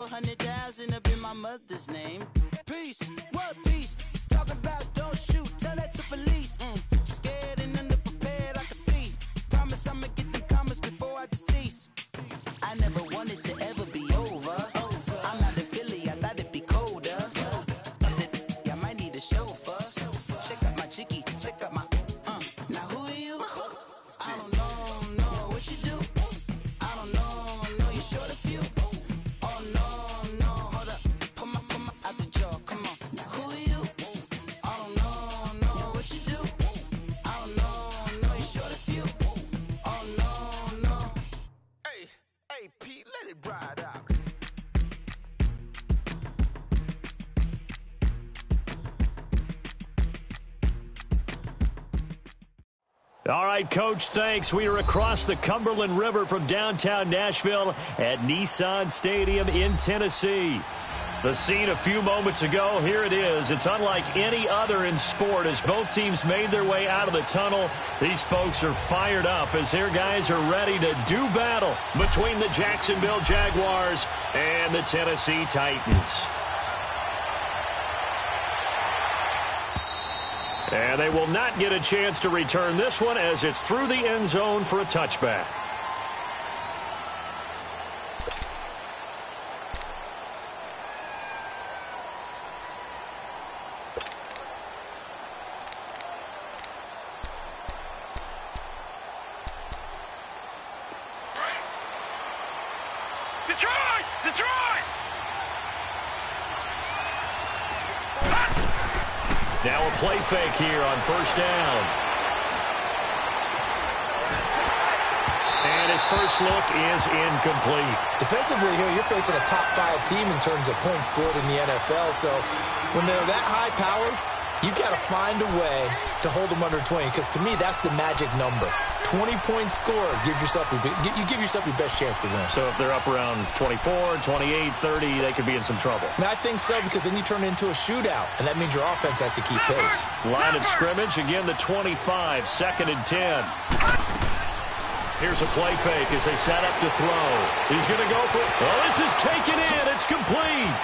400,000 up in my mother's name. Peace, what peace? Talk about don't shoot, tell that to police. Scared and underprepared, I can see. Promise I'ma get them comments before I decease. I never wanted to ever be over. I'm not a Philly, I thought it'd be colder. I might need a chauffeur. Check out my jiggy, check out my. Now who are you? I don't know what you do. I don't know you're short a few. Oh no, hold up, pull my out the jaw, come on. Now who are you? I don't know what you do. I don't know you're short a few. Oh no. Hey, Pete, let it ride out. All right, Coach, thanks. We are across the Cumberland River from downtown Nashville at Nissan Stadium in Tennessee. The scene a few moments ago, here it is. It's unlike any other in sport as both teams made their way out of the tunnel. These folks are fired up as their guys are ready to do battle between the Jacksonville Jaguars and the Tennessee Titans. And they will not get a chance to return this one as it's through the end zone for a touchback. Detroit! Now a play fake here on first down. And his first look is incomplete. Defensively here, you're facing a top 5 team in terms of points scored in the NFL. So when they're that high powered, you've got to find a way to hold them under 20. Because to me, that's the magic number. 20 points scored, you give yourself your best chance to win. So if they're up around 24, 28, 30, they could be in some trouble. And I think so, because then you turn it into a shootout, and that means your offense has to keep pace. Line of scrimmage, again the 25, 2nd and 10. Here's a play fake as they set up to throw. He's going to go for it. Oh, this is taken in. It's complete.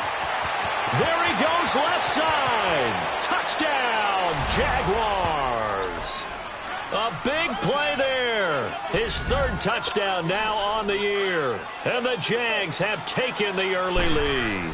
There he goes, left side. Touchdown, Jaguars. A big play there. His 3rd touchdown now on the year. And the Jags have taken the early lead.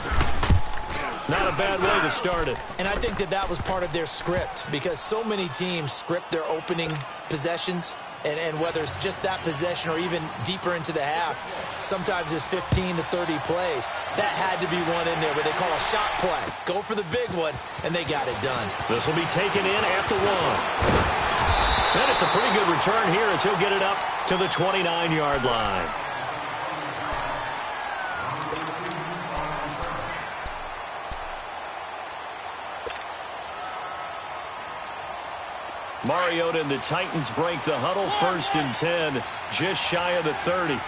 Not a bad way to start it. And I think that was part of their script, because so many teams script their opening possessions. And whether it's just that possession or even deeper into the half, sometimes it's 15 to 30 plays. That had to be one in there where they call a shot play. Go for the big one, and they got it done. This will be taken in at the 1. And it's a pretty good return here as he'll get it up to the 29-yard line. Mariota and the Titans break the huddle. 1st and 10, just shy of the 30.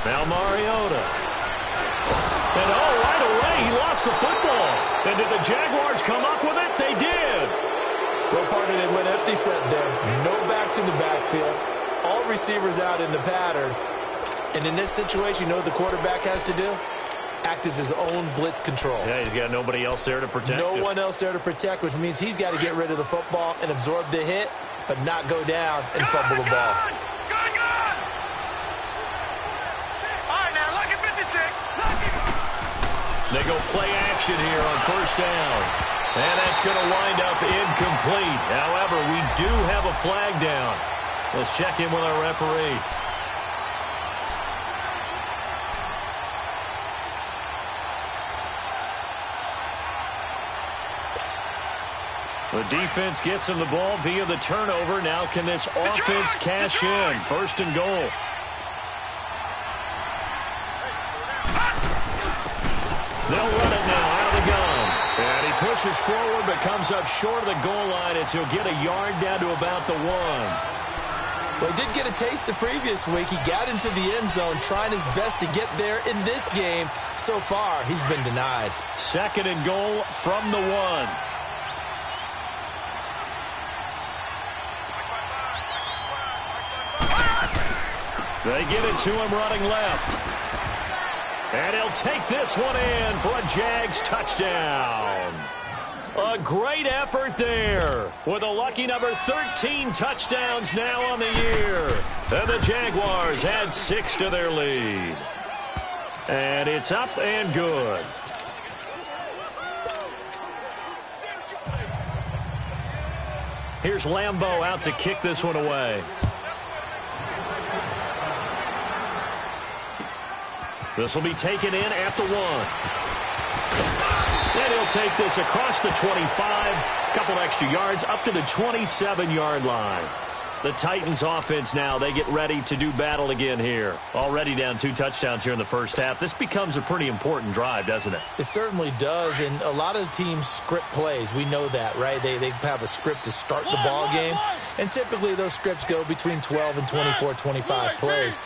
Now Mariota. And right away, he lost the football. And did the Jaguars come up with it? They did. Well, partner, they went empty set there. No backs in the backfield. All receivers out in the pattern. And in this situation, you know what the quarterback has to do? Act as his own blitz control. Yeah, he's got nobody else there to protect. No one else there to protect, which means he's got to get rid of the football and absorb the hit, but not go down and fumble the ball. They go play action here on first down. And that's going to wind up incomplete. However, we do have a flag down. Let's check in with our referee. The defense gets him the ball via the turnover. Now can this offense cash in? 1st and goal. They'll run it now out of the gun. And he pushes forward but comes up short of the goal line as he'll get a yard down to about the 1. Well, he did get a taste the previous week. He got into the end zone trying his best to get there in this game. So far, he's been denied. 2nd and goal from the 1. They get it to him running left. And he'll take this one in for a Jags touchdown. A great effort there with a lucky number 13 touchdowns now on the year. And the Jaguars add 6 to their lead. And it's up and good. Here's Lambeau out to kick this one away. This will be taken in at the 1. And he'll take this across the 25. Couple extra yards up to the 27-yard line. The Titans offense now, they get ready to do battle again here. Already down 2 touchdowns here in the first half. This becomes a pretty important drive, doesn't it? It certainly does, and a lot of teams script plays. We know that, right? They have a script to start the ball game, and typically those scripts go between 12 and 24, 25 plays.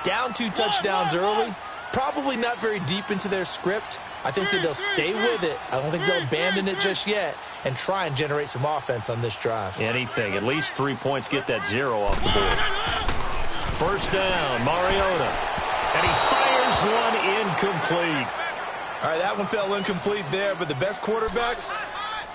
Down 2 touchdowns early, probably not very deep into their script. I think that they'll stay with it. I don't think they'll abandon it just yet and try and generate some offense on this drive. Anything. At least 3 points, get that 0 off the board. First down, Mariota. And he fires one incomplete. All right, that one fell incomplete there, but the best quarterbacks,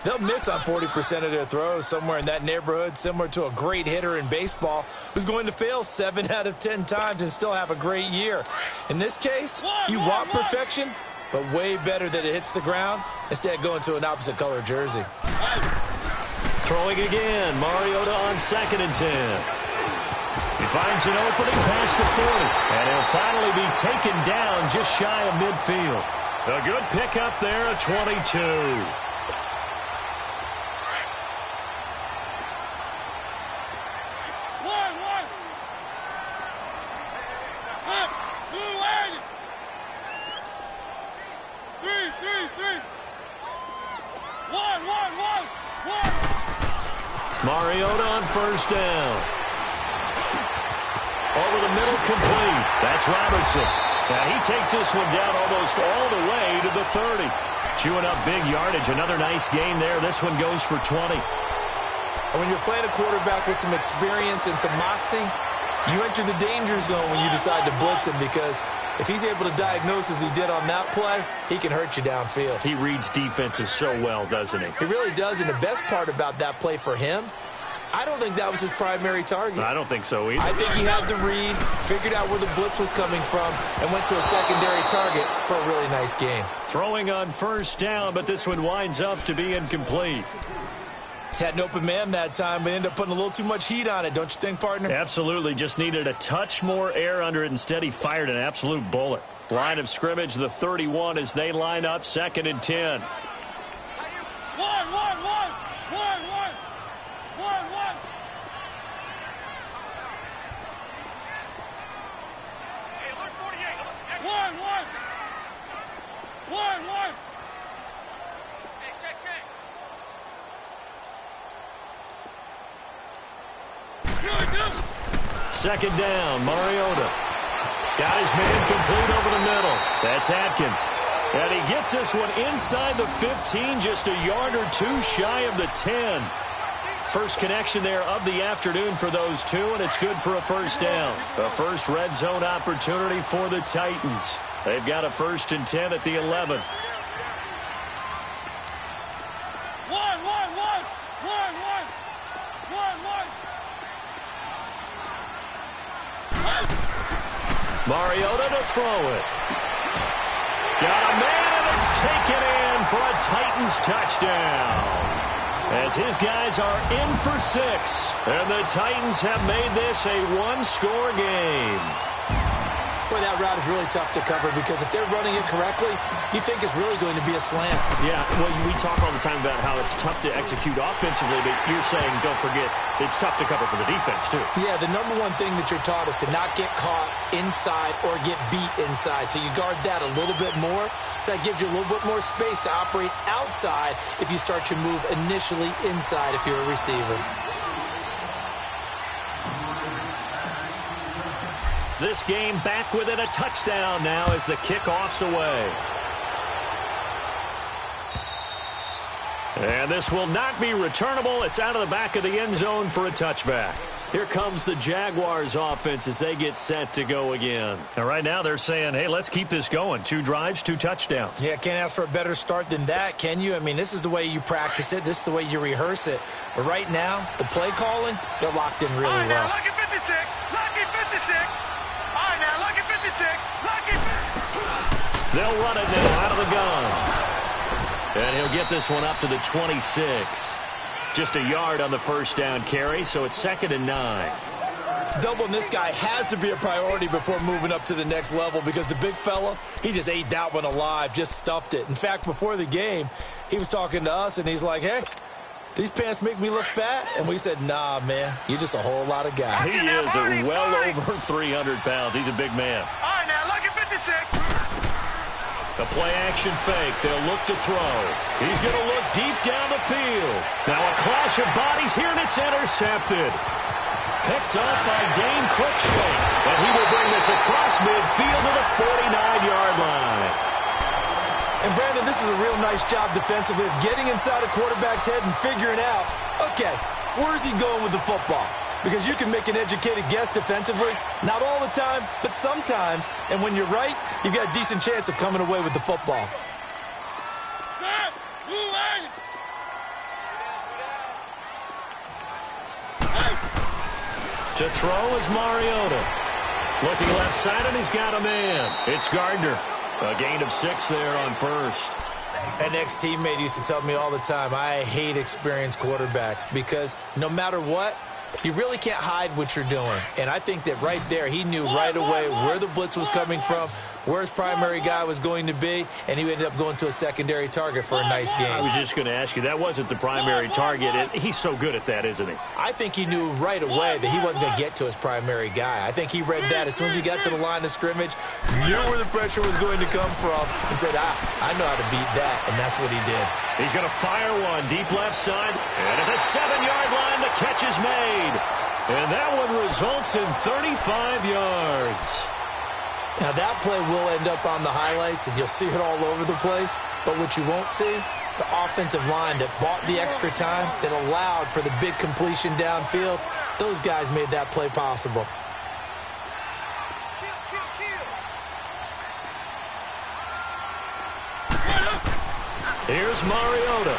they'll miss on 40% of their throws, somewhere in that neighborhood, similar to a great hitter in baseball who's going to fail 7 out of 10 times and still have a great year. In this case, you want perfection, but way better that it hits the ground instead of going to an opposite color jersey. Throwing again, Mariota on 2nd and 10. He finds an opening past the 40, and he'll finally be taken down just shy of midfield. A good pickup there at 22. Mariota on first down. Over the middle, complete. That's Robertson. Now he takes this one down almost all the way to the 30. Chewing up big yardage. Another nice gain there. This one goes for 20. And when you're playing a quarterback with some experience and some moxie, you enter the danger zone when you decide to blitz him, because if he's able to diagnose as he did on that play, he can hurt you downfield. He reads defenses so well, doesn't he? He really does, and the best part about that play for him, I don't think that was his primary target. I don't think so either. I think he had the read, figured out where the blitz was coming from, and went to a secondary target for a really nice gain. Throwing on first down, but this one winds up to be incomplete. Had an open man that time, but ended up putting a little too much heat on it, don't you think, partner? Absolutely. Just needed a touch more air under it. Instead, he fired an absolute bullet. Line of scrimmage, the 31, as they line up 2nd and 10. Second down, Mariota. Got his man complete over the middle. That's Atkins. And he gets this one inside the 15, just a yard or 2 shy of the 10. First connection there of the afternoon for those two, and it's good for a first down. The first red zone opportunity for the Titans. They've got a 1st and 10 at the 11. Mariota to throw it. Got a man, and it's taken in for a Titans touchdown. As his guys are in for 6. And the Titans have made this a 1-score game. Boy, that route is really tough to cover, because if they're running it correctly, you think it's really going to be a slant. Yeah, well, we talk all the time about how it's tough to execute offensively, but you're saying, don't forget, it's tough to cover for the defense, too. Yeah, the number one thing that you're taught is to not get caught inside or get beat inside. So you guard that a little bit more. So that gives you a little bit more space to operate outside if you start your move initially inside if you're a receiver. This game back within a touchdown now as the kickoff's away. And this will not be returnable. It's out of the back of the end zone for a touchback. Here comes the Jaguars offense as they get set to go again. And right now they're saying, hey, let's keep this going. 2 drives, 2 touchdowns. Yeah, can't ask for a better start than that, can you? I mean, this is the way you practice it. This is the way you rehearse it. But right now, the play calling, they're locked in really well. Now, look at 56. Lucky 56. All right, now, look at 56. Lucky 56. They'll run it now out of the gun. And he'll get this one up to the 26. Just a yard on the first down carry, so it's 2nd and 9. Doubling this guy has to be a priority before moving up to the next level because the big fella, he just ate that one alive, just stuffed it. In fact, before the game, he was talking to us, and he's like, hey, these pants make me look fat? And we said, nah, man, you're just a whole lot of guy. He is well over 300 pounds. He's a big man. All right, now, look at 56. The play-action fake. They'll look to throw. He's going to look deep down the field. Now a clash of bodies here, and it's intercepted. Picked up by Dane Cruikshank. And he will bring this across midfield to the 49-yard line. And, Brandon, this is a real nice job defensively of getting inside a quarterback's head and figuring out, okay, where's he going with the football? Because you can make an educated guess defensively, not all the time, but sometimes. And when you're right, you've got a decent chance of coming away with the football. To throw is Mariota. Looking left side, and he's got a man. It's Gardner. A gain of 6 there on first. An ex-teammate used to tell me all the time, I hate experienced quarterbacks because no matter what, you really can't hide what you're doing. And I think that right there, he knew right away where the blitz was coming from, where his primary guy was going to be, and he ended up going to a secondary target for a nice game. I was just going to ask you, that wasn't the primary target. He's so good at that, isn't he? I think he knew right away that he wasn't going to get to his primary guy. I think he read that as soon as he got to the line of scrimmage, knew where the pressure was going to come from, and said, I know how to beat that, and that's what he did. He's going to fire one deep left side, and at the 7-yard line, the catch is made. And that one results in 35 yards. Now, that play will end up on the highlights, and you'll see it all over the place. But what you won't see, the offensive line that bought the extra time, that allowed for the big completion downfield, those guys made that play possible. Here's Mariota.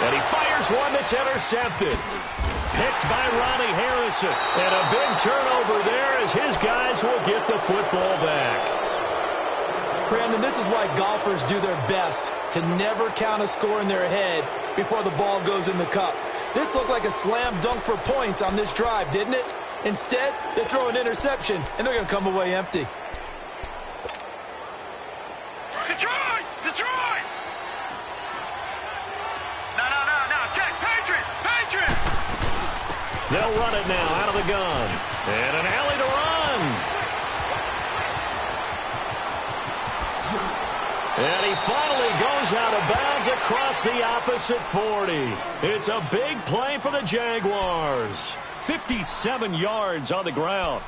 And he fires one that's intercepted. Picked by Ronnie Harrison. And a big turnover there as his guys will get the football back. Brandon, this is why golfers do their best to never count a score in their head before the ball goes in the cup. This looked like a slam dunk for points on this drive, didn't it? Instead, they throw an interception, and they're going to come away empty. Detroit! Detroit! No, check! Patriot! They'll run it now out of the gun. And an alley to run. And he finally goes out of bounds across the opposite 40. It's a big play for the Jaguars. 57 yards on the ground.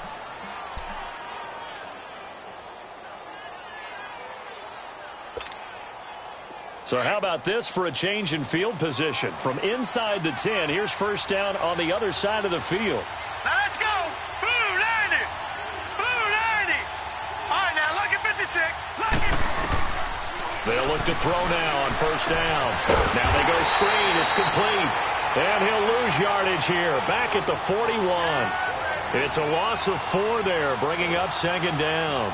So how about this for a change in field position? From inside the 10, here's first down on the other side of the field. Now let's go! Blue 90! Blue 90! All right, now look at 56. Look at... They'll look to throw now on first down. Now they go screen. It's complete. And he'll lose yardage here. Back at the 41. It's a loss of 4 there, bringing up second down.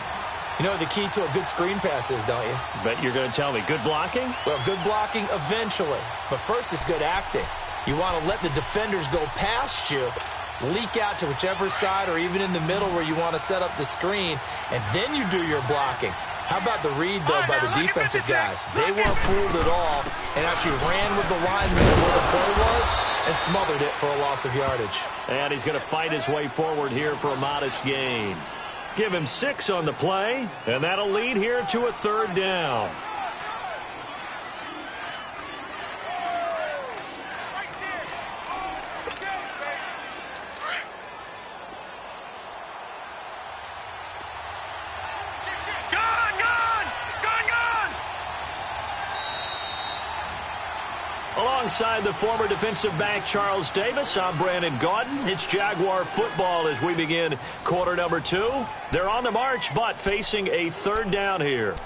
You know what the key to a good screen pass is, don't you? Bet you're going to tell me. Good blocking? Well, good blocking eventually. But first is good acting. You want to let the defenders go past you, leak out to whichever side or even in the middle where you want to set up the screen, and then you do your blocking. How about the read, though, by the defensive guys? They weren't fooled at all and actually ran with the lineman where the play was and smothered it for a loss of yardage. And he's going to fight his way forward here for a modest gain. Give him 6 on the play, and that'll lead here to a third down. alongside the former defensive back Charles Davis, I'm Brandon Gaudin. It's Jaguar football as we begin quarter number 2. They're on the march, but facing a third down here.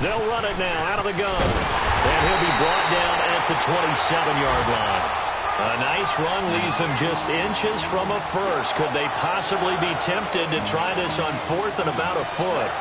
They'll run it now out of the gun. And he'll be brought down at the 27-yard line. A nice run leaves him just inches from a first. Could they possibly be tempted to try this on 4th and about a foot?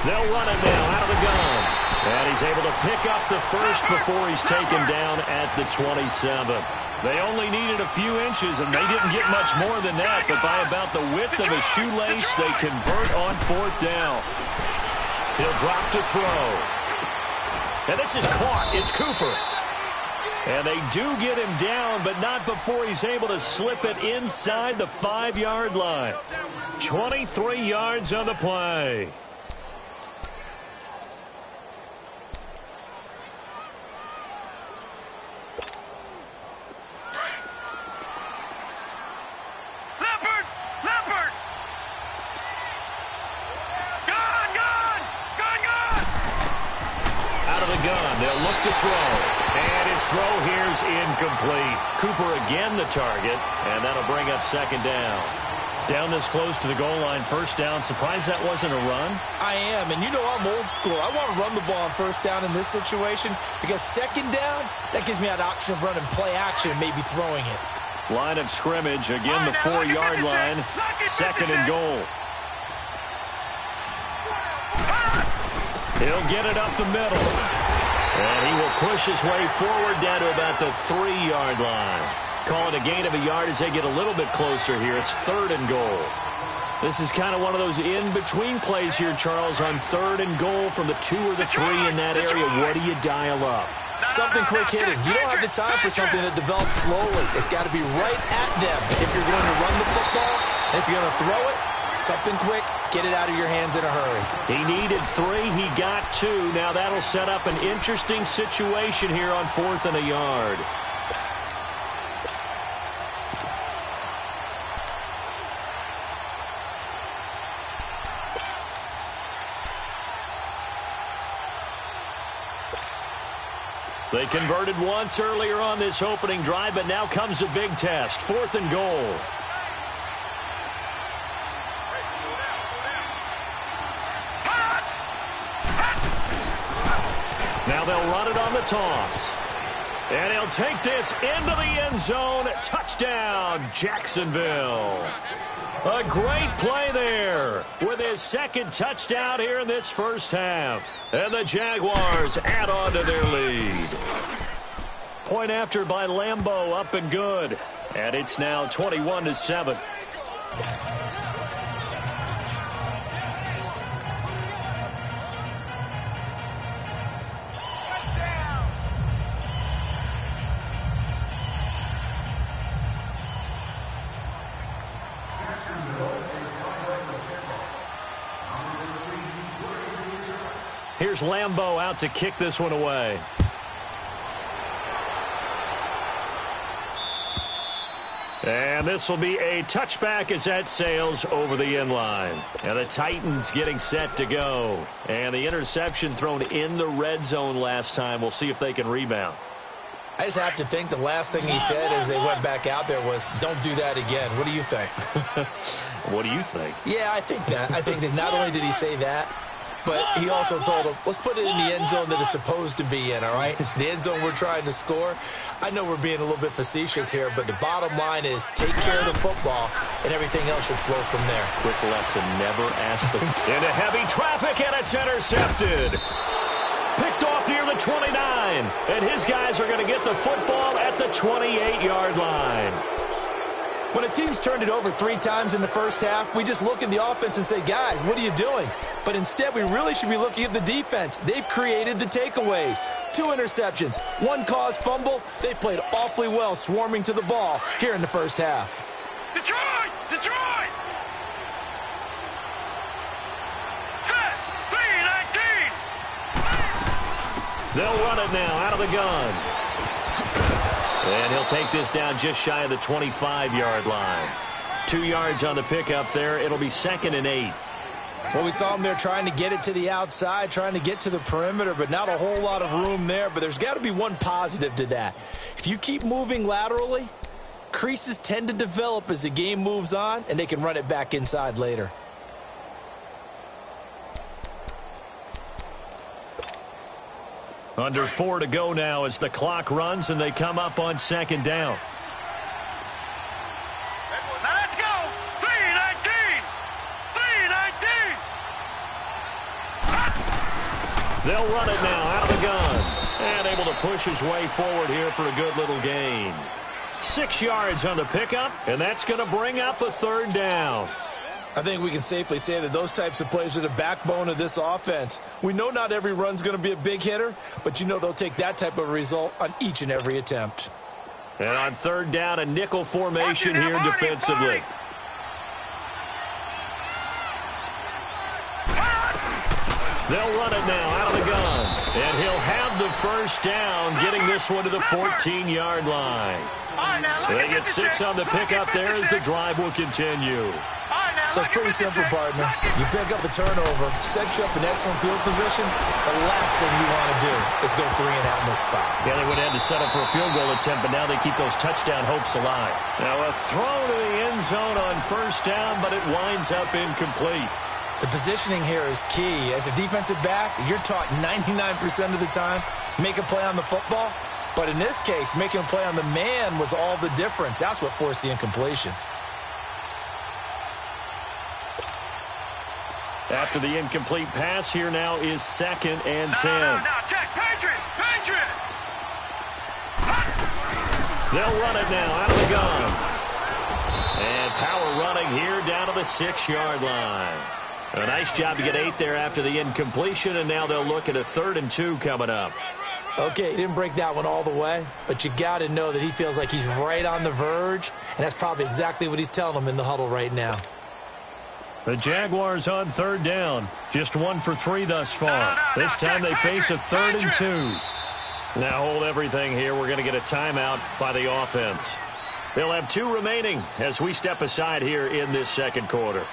They'll run it now out of the gun. And he's able to pick up the first before he's taken down at the 27. They only needed a few inches, and they didn't get much more than that. But by about the width of a shoelace, they convert on 4th down. He'll drop to throw. And this is caught. It's Cooper. And they do get him down, but not before he's able to slip it inside the 5-yard line. 23 yards on the play. They'll look to throw. And his throw here's incomplete. Cooper again the target, and that'll bring up 2nd down. Down this close to the goal line, 1st down. Surprised that wasn't a run? I am, and you know I'm old school. I want to run the ball on 1st down in this situation because 2nd down, that gives me an option of running play action and maybe throwing it. Line of scrimmage, again the 4-yard line, 2nd and goal. He'll get it up the middle. And he will push his way forward down to about the 3-yard line. Call it a gain of a yard as they get a little bit closer here. It's 3rd and goal. This is kind of one of those in-between plays here, Charles, on 3rd and goal from the 2 or the 3 in that area. What do you dial up? Something quick hitting. You don't have the time for something that develops slowly. It's got to be right at them if you're going to run the football. And if you're going to throw it, something quick, get it out of your hands in a hurry. He needed 3, he got 2. Now that'll set up an interesting situation here on 4th and a yard. They converted once earlier on this opening drive, but now comes a big test. 4th and goal. Now they'll run it on the toss. And he'll take this into the end zone. Touchdown, Jacksonville. A great play there with his 2nd touchdown here in this first half. And the Jaguars add on to their lead. Point after by Lambeau, up and good. And it's now 21-7. Here's Lambeau out to kick this one away. And this will be a touchback as that sails over the end line. And the Titans getting set to go. And the interception thrown in the red zone last time. We'll see if they can rebound. I just have to think the last thing he said as they went back out there was, don't do that again. What do you think? What do you think? Yeah, I think that. I think that not only did he say that, but he also told him, let's put it in the end zone that it's supposed to be in, all right? The end zone we're trying to score. I know we're being a little bit facetious here, but the bottom line is take care of the football, and everything else should flow from there. Quick lesson, never ask the... Into heavy traffic, and it's intercepted. Picked off near the 29, and his guys are going to get the football at the 28-yard line. When a team's turned it over 3 times in the first half, we just look at the offense and say, guys, what are you doing? But instead, we really should be looking at the defense. They've created the takeaways. 2 interceptions, 1 caused fumble. They played awfully well swarming to the ball here in the first half. Detroit! Detroit! Set! 3-19! They'll run it now out of the gun. And he'll take this down just shy of the 25-yard line. 2 yards on the pickup there. It'll be 2nd and 8. Well, we saw him there trying to get it to the outside, trying to get to the perimeter, but not a whole lot of room there. But there's got to be one positive to that. If you keep moving laterally, creases tend to develop as the game moves on, and they can run it back inside later. Under 4 to go now as the clock runs and they come up on 2nd down. Now let's go! 3-19! 3-19! They'll run it now out of the gun. And able to push his way forward here for a good little gain. 6 yards on the pickup, and that's going to bring up a 3rd down. I think we can safely say that those types of plays are the backbone of this offense. We know not every run's going to be a big hitter, but you know they'll take that type of result on each and every attempt. And on 3rd down, a nickel formation here defensively. They'll run it now out of the gun. And he'll have the 1st down, getting this one to the 14-yard line. They get 6 on the pickup there as the drive will continue. So it's pretty simple, partner. You pick up a turnover, set you up in excellent field position. The last thing you want to do is go 3 and out in this spot. Yeah, they would have had to settle for a field goal attempt, but now they keep those touchdown hopes alive. Now a throw to the end zone on 1st down, but it winds up incomplete. The positioning here is key. As a defensive back, you're taught 99% of the time, make a play on the football. But in this case, making a play on the man was all the difference. That's what forced the incompletion. After the incomplete pass, here now is 2nd and 10. Now, check. Patriot! Patriot! They'll run it now out of the gun. And power running here down to the 6-yard line. A nice job to get 8 there after the incompletion, and now they'll look at a 3rd and 2 coming up. Okay, he didn't break that one all the way, but you got to know that he feels like he's right on the verge, and that's probably exactly what he's telling them in the huddle right now. The Jaguars on 3rd down. Just 1 for 3 thus far. This time they face a 3rd and 2. Now hold everything here. We're going to get a timeout by the offense. They'll have 2 remaining as we step aside here in this 2nd quarter.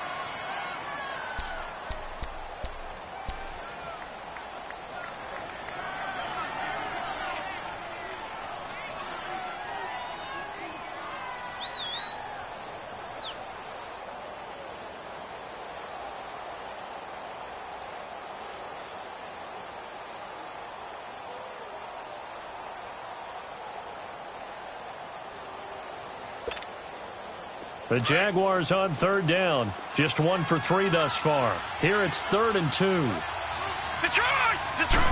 The Jaguars on 3rd down. Just 1 for 3 thus far. Here it's 3rd and 2. Detroit! Detroit!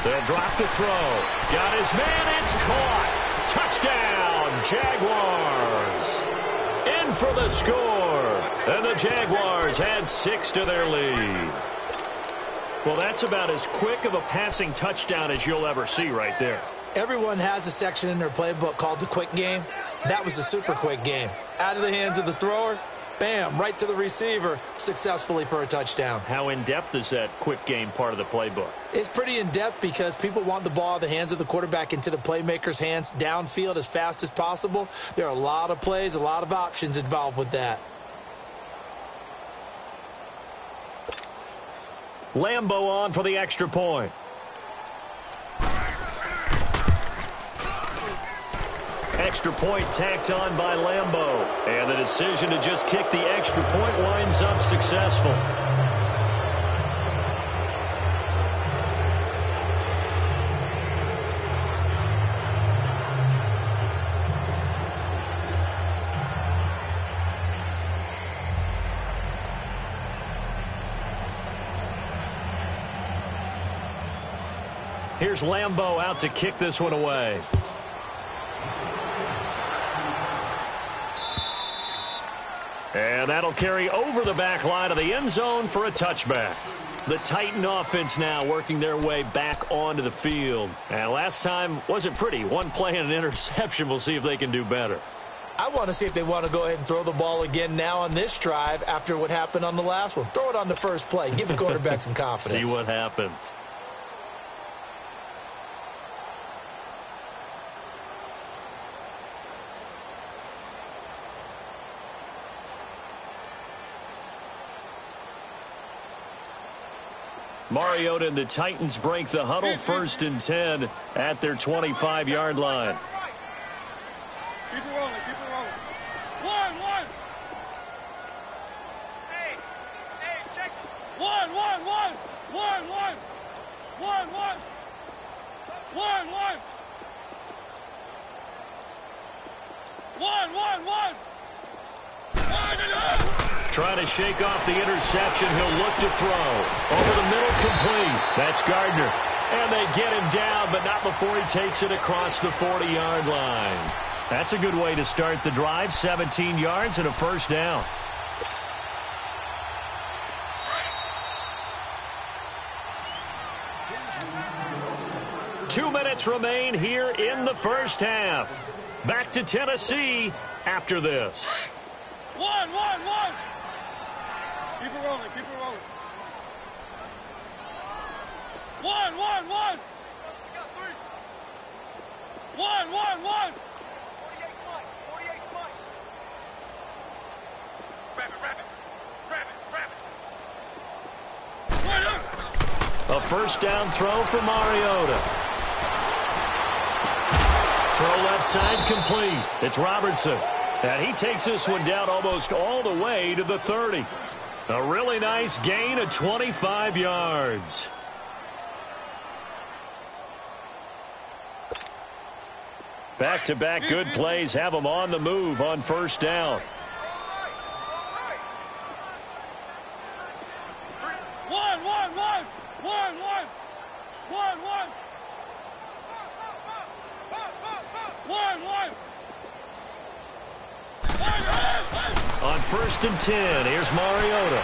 They'll drop the throw. Got his man. It's caught. Touchdown, Jaguars. In for the score. And the Jaguars had 6 to their lead. Well, that's about as quick of a passing touchdown as you'll ever see right there. Everyone has a section in their playbook called the quick game. That was a super quick game. Out of the hands of the thrower, bam, right to the receiver, successfully for a touchdown. How in-depth is that quick game part of the playbook? It's pretty in-depth because people want the ball out of the hands of the quarterback into the playmaker's hands downfield as fast as possible. There are a lot of plays, a lot of options involved with that. Lambo on for the extra point. Extra point tacked on by Lambo. And the decision to just kick the extra point winds up successful. Here's Lambeau out to kick this one away. And that'll carry over the back line of the end zone for a touchback. The Titan offense now working their way back onto the field. And last time wasn't pretty. One play and an interception. We'll see if they can do better. I want to see if they want to go ahead and throw the ball again now on this drive after what happened on the last one. Throw it on the first play. Give the quarterback some confidence. See what happens. Mariota and the Titans break the huddle, 1st and 10 at their 25-yard line. Keep it rolling, keep it rolling. One. Hey, check. One. Trying to shake off the interception. He'll look to throw. Over the middle, complete. That's Gardner. And they get him down, but not before he takes it across the 40-yard line. That's a good way to start the drive. 17 yards and a first down. Two minutes remain here in the first half. Back to Tennessee after this. One. Keep it rolling, keep it rolling. One. We got three. One. 48 point. Rabbit. A first down throw for Mariota. Throw left side complete. It's Robertson. And he takes this one down almost all the way to the 30. A really nice gain of 25 yards. Back-to-back good plays have them on the move on first down. On 1st and 10, here's Mariota.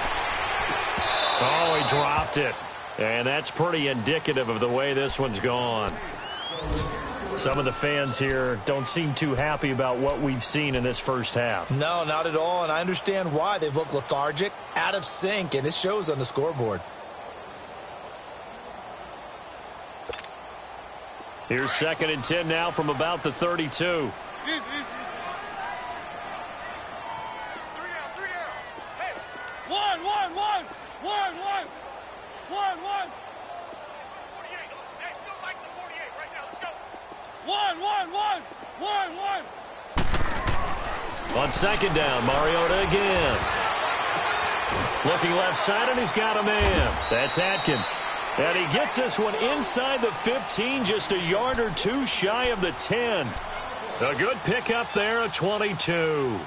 Oh, he dropped it. And that's pretty indicative of the way this one's gone. Some of the fans here don't seem too happy about what we've seen in this first half. No, not at all, and I understand why. They've looked lethargic, out of sync, and it shows on the scoreboard. Here's 2nd and 10 now from about the 32. On 2nd down, Mariota again. Looking left side, and he's got a man. That's Atkins. And he gets this one inside the 15, just a yard or two shy of the 10. A good pickup there at 22.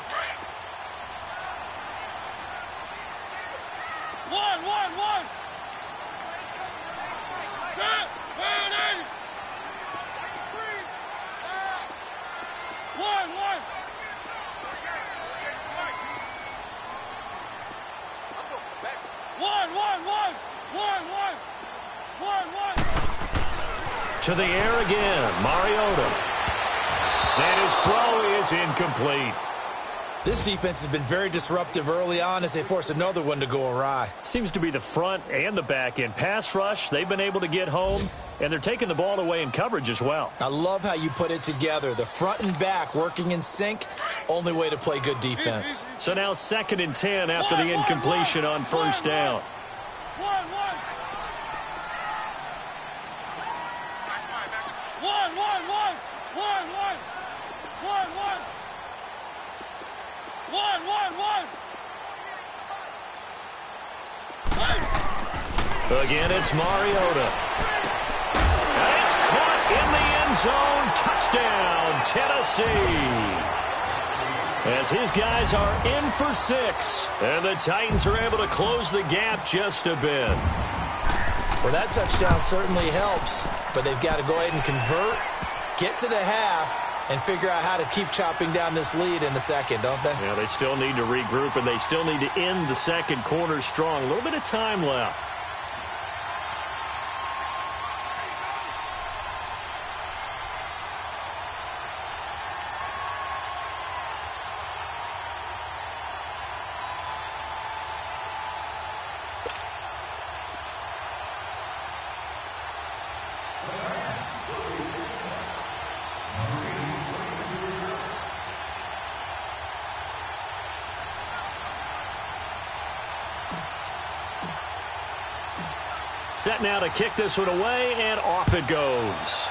To the air again, Mariota. And his throw is incomplete. This defense has been very disruptive early on as they force another one to go awry. Seems to be the front and the back end. Pass rush, they've been able to get home, and they're taking the ball away in coverage as well. I love how you put it together. The front and back working in sync, only way to play good defense. So now 2nd and 10 after the incompletion on first down. Again, it's Mariota. And it's caught in the end zone. Touchdown, Tennessee. As his guys are in for 6. And the Titans are able to close the gap just a bit. Well, that touchdown certainly helps. but they've got to go ahead and convert, get to the half, and figure out how to keep chopping down this lead in the second, don't they? Yeah, they still need to regroup, and they still need to end the second quarter strong. A little bit of time left. Set now to kick this one away, and off it goes.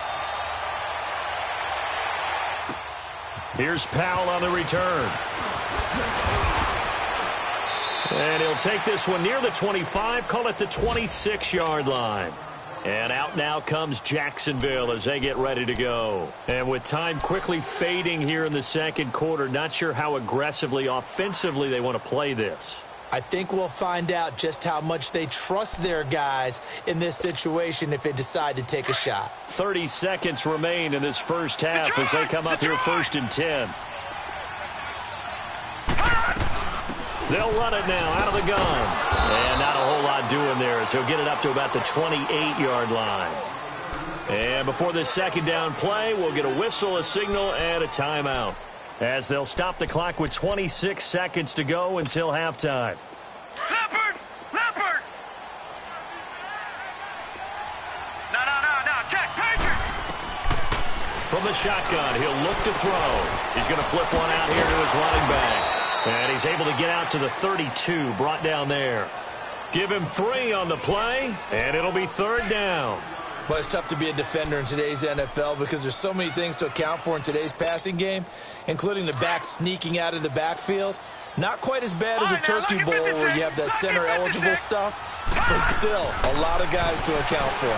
Here's Powell on the return. And he'll take this one near the 25, call it the 26-yard line. And out now comes Jacksonville as they get ready to go. And with time quickly fading here in the second quarter, not sure how aggressively, offensively they want to play this. I think we'll find out just how much they trust their guys in this situation if they decide to take a shot. 30 seconds remain in this first half as they come up here 1st and 10. They'll run it now out of the gun. And not a whole lot doing there as he'll get it up to about the 28-yard line. And before this second down play, we'll get a whistle, a signal, and a timeout, as they'll stop the clock with 26 seconds to go until halftime. Leopard! Leopard! No, check, Patriot! From the shotgun, he'll look to throw. He's going to flip one out here to his running back. And he's able to get out to the 32, brought down there. Give him 3 on the play, and it'll be 3rd down. Well, it's tough to be a defender in today's NFL because there's so many things to account for in today's passing game, including the back sneaking out of the backfield. Not quite as bad as a turkey bowl where you have that center-eligible stuff, but still a lot of guys to account for.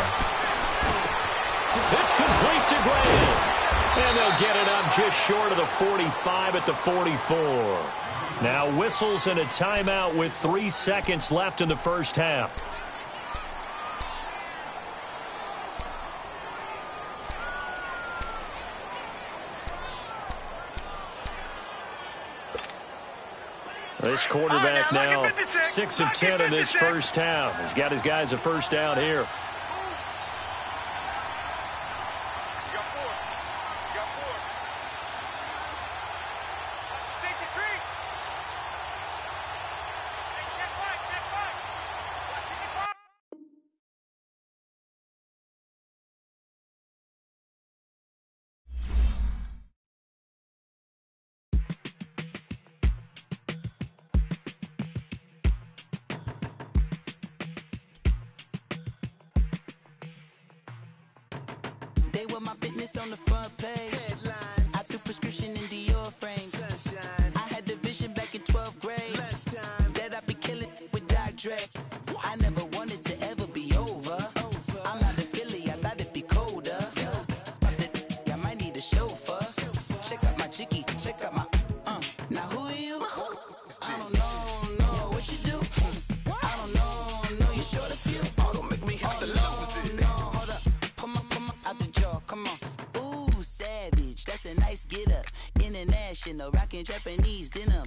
It's complete to Graham. And they'll get it up just short of the 45 at the 44. Now whistles and a timeout with 3 seconds left in the first half. This quarterback now 6 of 10 in this first half. He's got his guys a first down here. My business on the front page. Headlines. I threw prescription in Dior frames. Sunshine. I had the vision back in 12th grade. Lunchtime. That I'd be killing with Doc Dre. I never wanted to ever be over. I'm out of Philly, I thought it'd be colder. I might need a chauffeur. Check out my chicky, check out my Now who are you? I don't know what you do. I don't know you're short a few. Oh, don't make me have to lose it. No, hold up. Come on, out the jaw, come on. Ooh, savage, that's a nice get up. International, rockin' Japanese denim.